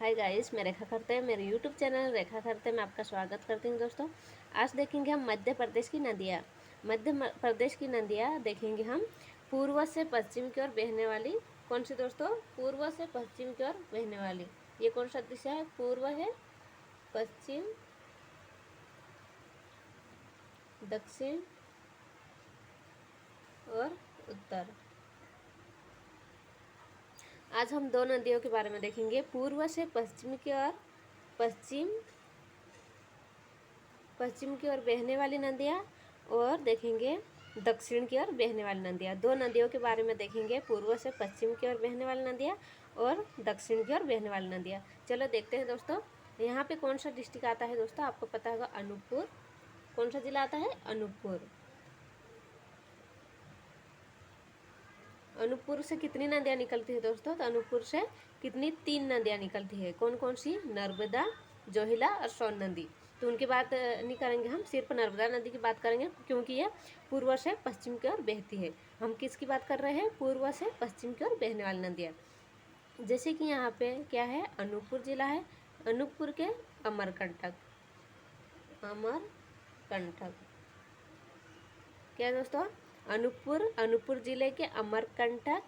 Hi guys, मैं रेखा खरते मेरे YouTube channel रेखा खरते में आपका स्वागत करती हूँ। दोस्तों, आज देखेंगे हम मध्य प्रदेश की नदियाँ। प्रदेश की नदियाँ देखेंगे हम पूर्व से पश्चिम की ओर बहने वाली। कौन सी दोस्तों? पूर्व से पश्चिम की ओर बहने वाली। ये कौन सा दिशा है? पूर्व है, पश्चिम, दक्षिण और उत्तर। आज हम दो नदियों के बारे में देखेंगे। पूर्व से पश्चिम की ओर, पश्चिम की ओर बहने वाली नदियाँ, और देखेंगे दक्षिण की ओर बहने वाली नदियाँ। दो नदियों के बारे में देखेंगे, पूर्व से पश्चिम की ओर बहने वाली नदियाँ और दक्षिण की ओर बहने वाली नदियाँ। चलो देखते हैं दोस्तों, यहाँ पे कौन सा डिस्ट्रिक्ट आता है दोस्तों? आपको पता होगा, अनूपपुर। कौन सा जिला आता है? अनूपपुर। अनूपपुर से कितनी नदियाँ निकलती है दोस्तों? तो अनूपपुर से कितनी? 3 नदियाँ निकलती है। कौन कौन सी? नर्मदा, जोहिला और सोन नदी। तो उनकी बात नहीं करेंगे, हम सिर्फ नर्मदा नदी की बात करेंगे, क्योंकि यह पूर्व से पश्चिम की ओर बहती है। हम किसकी बात कर रहे हैं? पूर्व से पश्चिम की ओर बहने वाली नदियाँ। जैसे कि यहाँ पे क्या है? अनूपपुर जिला है। अनूपपुर के अमरकंटक, अमरकंटक क्या है दोस्तों? अनूपपुर जिले के अमरकंटक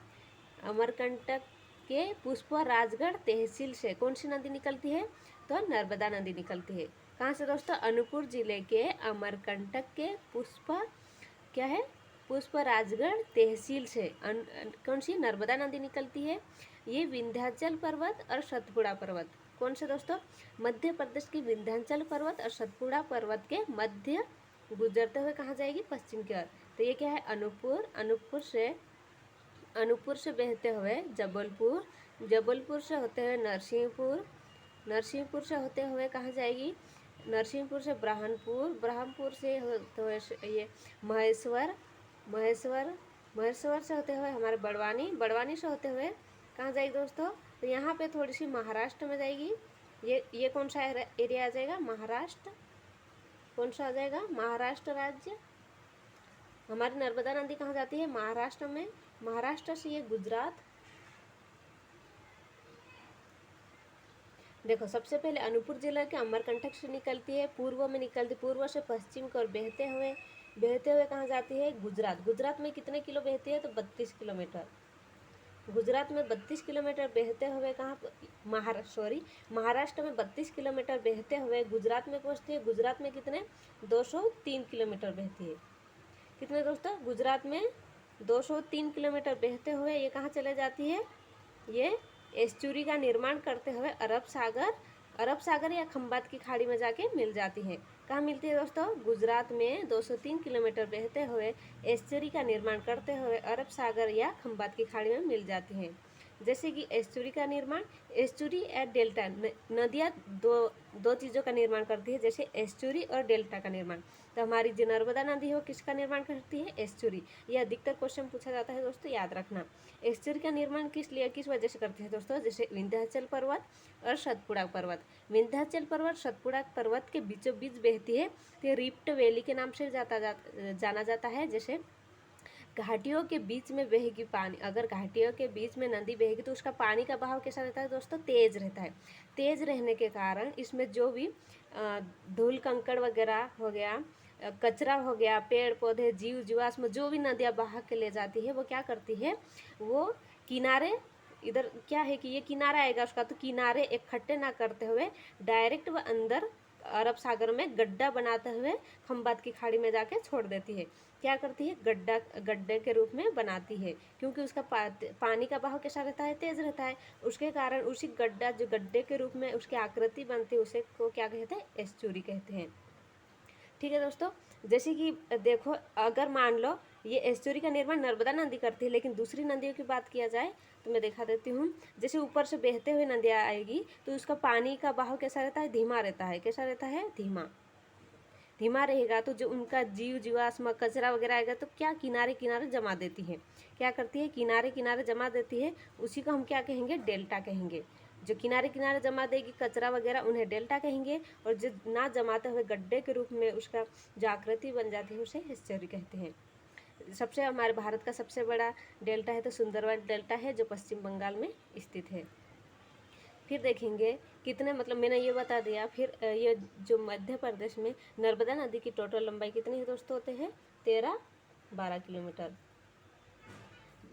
के पुष्पा राजगढ़ तहसील से कौन सी नदी निकलती है? तो नर्मदा नदी निकलती है। कहाँ से दोस्तों? अनूपपुर जिले के अमरकंटक के क्या है? पुष्पा राजगढ़ तहसील से कौन सी? नर्मदा नदी निकलती है। ये विंध्याचल पर्वत और सतपुड़ा पर्वत। कौन से दोस्तों? मध्य प्रदेश के विंध्याचल पर्वत और सतपुड़ा पर्वत के मध्य गुजरते हुए कहाँ जाएगी? पश्चिम की ओर। तो ये क्या है? अनूपपुर से बहते हुए जबलपुर, जबलपुर से होते हुए नरसिंहपुर, नरसिंहपुर से होते हुए कहाँ जाएगी? नरसिंहपुर से ब्रह्मपुर, ब्रह्मपुर से होते हुए ये महेश्वर, महेश्वर से होते हुए हमारे बड़वानी, बड़वानी से होते हुए कहाँ जाएगी दोस्तों? तो यहाँ पे थोड़ी सी महाराष्ट्र में जाएगी। ये कौन सा एरिया आ जाएगा? महाराष्ट्र। कौन सा आ जाएगा? महाराष्ट्र राज्य। हमारी नर्मदा नदी कहाँ जाती है? महाराष्ट्र में। महाराष्ट्र से ये गुजरात। देखो, सबसे पहले अनूपपुर जिला के अमरकंटक से निकलती है, पूर्व में निकलती, पूर्व से पश्चिम की ओर बहते हुए कहाँ जाती है? गुजरात। गुजरात में कितने किलो बहती है? तो 32 किलोमीटर। गुजरात में 32 किलोमीटर बहते हुए महाराष्ट्र में 32 किलोमीटर बहते हुए गुजरात में पहुँचती है। गुजरात में कितने? 203 किलोमीटर बहती है। कितने दोस्तों? गुजरात में 203 किलोमीटर बहते हुए ये कहाँ चले जाती है? ये एस्चुरी का निर्माण करते हुए अरब सागर या खंबात की खाड़ी में जाके मिल जाती है। कहाँ मिलती है दोस्तों? गुजरात में 203 किलोमीटर बहते हुए एस्चुरी का निर्माण करते हुए अरब सागर या खंबात की खाड़ी में मिल जाती हैं। जैसे कि एस्चुरी का निर्माण, एस्चुरी या डेल्टा, नदियाँ दो चीज़ों का निर्माण करती है, जैसे एस्चुरी और डेल्टा का निर्माण। तो हमारी जो नर्मदा नदी हो किसका निर्माण करती है? एस्चुरी। यह अधिकतर क्वेश्चन पूछा जाता है दोस्तों, याद रखना। एस्चुरी का निर्माण किस वजह से करती है दोस्तों? जैसे विंध्याचल पर्वत और सतपुड़ा पर्वत। विंध्याचल पर्वत सतपुड़ा पर्वत के बीचों बीच बहती है, तो रिफ्ट वैली के नाम से जाना जाता है। जैसे घाटियों के बीच में बहेगी पानी, अगर घाटियों के बीच में नदी बहेगी तो उसका पानी का बहाव कैसा रहता है दोस्तों? तेज रहता है। तेज रहने के कारण इसमें जो भी धूल कंकड़ वगैरह हो गया, कचरा हो गया, पेड़ पौधे, जीव जीवाश्म, जो भी नदियाँ बहा के ले जाती है, वो क्या करती है? वो किनारे, इधर क्या है कि ये किनारा आएगा उसका, तो किनारे इकट्ठे ना करते हुए डायरेक्ट वो अंदर अरब सागर में गड्ढा बनाते हुए खंबात की खाड़ी में जाके छोड़ देती है। क्या करती है? गड्ढे के रूप में बनाती है, क्योंकि उसका पानी का बहाव कैसा रहता है? तेज रहता है। उसके कारण उसी गड्ढे के रूप में उसकी आकृति बनती है, उसे को क्या कहते हैं? एस्चुरी कहते हैं। ठीक है दोस्तों, जैसे कि देखो, अगर मान लो ये एस्चुरी का निर्माण नर्मदा नदी करती है, लेकिन दूसरी नदियों की बात किया जाए तो मैं दिखा देती हूँ। जैसे ऊपर से बहते हुए नदियाँ आएगी तो उसका पानी का बहाव कैसा रहता है? धीमा रहता है। कैसा रहता है? धीमा रहेगा। तो जो उनका जीव जीवाश्म, कचरा वगैरह आएगा तो क्या किनारे किनारे जमा देती है। क्या करती है? किनारे किनारे जमा देती है। उसी को हम क्या कहेंगे? डेल्टा कहेंगे। जो किनारे किनारे जमा देगी कचरा वगैरह, उन्हें डेल्टा कहेंगे। और जो ना जमाते हुए गड्ढे के रूप में उसका जो आकृति बन जाती है, उसे एस्चुरी कहते हैं। सबसे हमारे भारत का सबसे बड़ा डेल्टा है तो सुंदरवन डेल्टा है, जो पश्चिम बंगाल में स्थित है। फिर देखेंगे कितने, मतलब मैंने ये बता दिया। फिर ये जो मध्य प्रदेश में नर्मदा नदी की टोटल लंबाई कितनी है दोस्तों, होते हैं 13-12 किलोमीटर।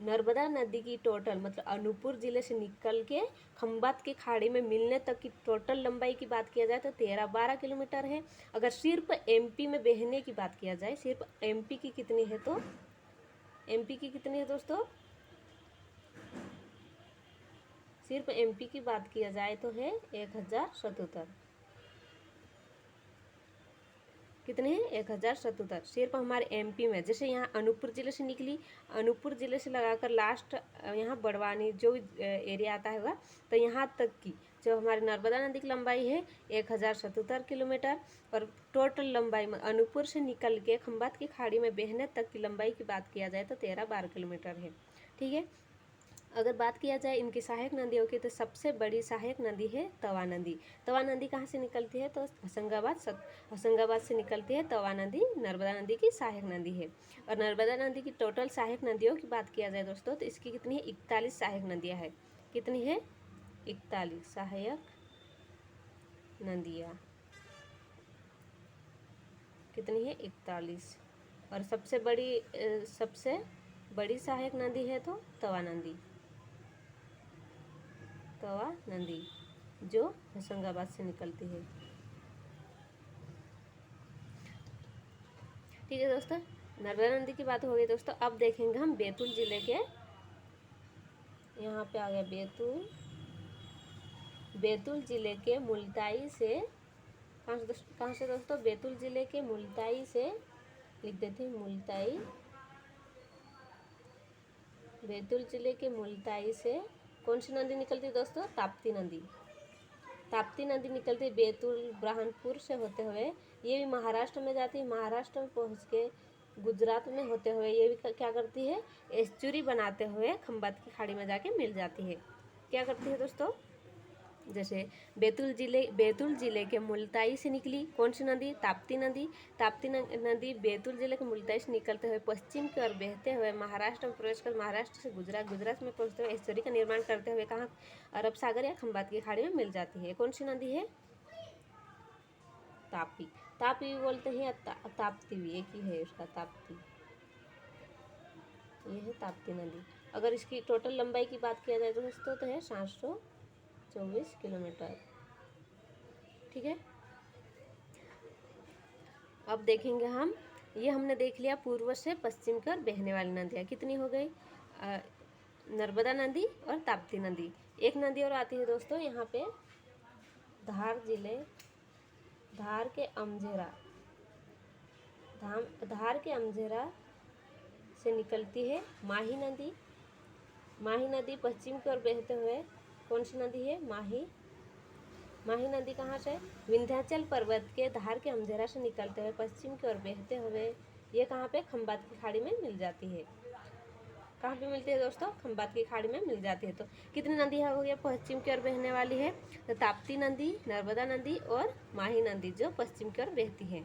नर्मदा नदी की टोटल मतलब अनूपपुर जिले से निकल के खंबात की खाड़ी में मिलने तक की टोटल लंबाई की बात किया जाए तो 13-12 किलोमीटर है। अगर सिर्फ एमपी में बहने की बात किया जाए, सिर्फ एमपी की कितनी है, तो एमपी की कितनी है दोस्तों, सिर्फ एमपी की बात किया जाए तो है 1077। कितने हैं, 1077 सिर्फ हमारे एमपी में। जैसे यहाँ अनूपपुर जिले से निकली, अनूपपुर जिले से लगाकर लास्ट यहाँ बड़वानी जो एरिया आता होगा, तो यहाँ तक की जो हमारी नर्मदा नदी की लंबाई है 1077 किलोमीटर। और टोटल लंबाई में अनूपपुर से निकल के खंबात की खाड़ी में बहने तक की लंबाई की बात किया जाए तो 13-12 किलोमीटर है। ठीक है। अगर बात किया जाए इनकी सहायक नदियों की, तो सबसे बड़ी सहायक नदी है तवा नदी। तवा नदी कहाँ से निकलती है, तो होशंगाबाद से निकलती है तवा नदी, नर्मदा नदी की सहायक नदी है। और नर्मदा नदी की टोटल सहायक नदियों की बात किया जाए दोस्तों, तो इसकी कितनी है, 41 सहायक नदियाँ हैं। कितनी है, 41 सहायक नदियाँ। कितनी है, 41। और सबसे बड़ी सहायक नदी है तो तवा नदी, तवा नदी जो होशंगाबाद से निकलती है। ठीक है दोस्तों, नर्मदा नदी की बात हो गई दोस्तों। अब देखेंगे हम बैतूल जिले के, यहाँ पे आ गया बैतूल जिले के मुल्ताई से, कहाँ से दोस्तों, बैतूल जिले के मुल्ताई से, लिख देते हैं मुल्ताई, बैतूल जिले के मुल्ताई से कौन सी नदी निकलती है दोस्तों, ताप्ती नदी। ताप्ती नदी निकलती है बैतूल ब्रह्मपुर से होते हुए, ये भी महाराष्ट्र में जाती है। महाराष्ट्र में पहुंच के गुजरात में होते हुए ये भी क्या करती है, एस्चुरी बनाते हुए खंबात की खाड़ी में जाके मिल जाती है। क्या करती है दोस्तों, जैसे बैतूल जिले के मुल्ताई से निकली कौन सी नदी, ताप्ती नदी। ताप्ती नदी बैतूल जिले के मुल्ताई से निकलते हुए पश्चिम की ओर बहते हुए महाराष्ट्र में प्रवेश कर महाराष्ट्र से गुजरात में पहुंचते हुए एस्चुरी का निर्माण करते हुए कहाँ, अरब सागर या खंबात की खाड़ी में मिल जाती है। कौन सी नदी है, तापी। तापी भी बोलते हैं, ताप्ती भी, एक ही है उसका, ताप्ती। ये है ताप्ती नदी। अगर इसकी टोटल लंबाई की बात किया जाए तो दोस्तों तो है 724 किलोमीटर। ठीक है। अब देखेंगे हम, ये हमने देख लिया पूर्व से पश्चिम की ओर बहने वाली नदियाँ कितनी हो गई, नर्मदा नदी और ताप्ती नदी। एक नदी और आती है दोस्तों यहाँ पे, धार के अमझेरा से निकलती है माही नदी। माही नदी पश्चिम की ओर बहते हुए कौन सी नदी है, माही नदी कहाँ से, विंध्याचल पर्वत के धार के अमझेरा से निकलते हुए पश्चिम की ओर बहते हुए ये कहाँ पे, खंबात की खाड़ी में मिल जाती है। कहाँ पे मिलती है दोस्तों, खंबात की खाड़ी में मिल जाती है। तो कितनी नदी हो गई पश्चिम की ओर बहने वाली है, तो ताप्ती नदी, नर्मदा नदी और माही नदी जो पश्चिम की ओर बहती है।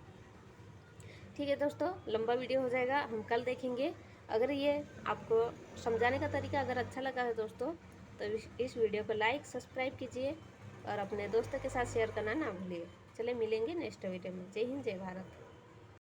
ठीक है दोस्तों, लंबा वीडियो हो जाएगा, हम कल देखेंगे। अगर ये आपको समझाने का तरीका अगर अच्छा लगा है दोस्तों, तो इस वीडियो को लाइक सब्सक्राइब कीजिए और अपने दोस्तों के साथ शेयर करना ना भूलिए। चले मिलेंगे नेक्स्ट वीडियो में। जय हिंद, जय भारत।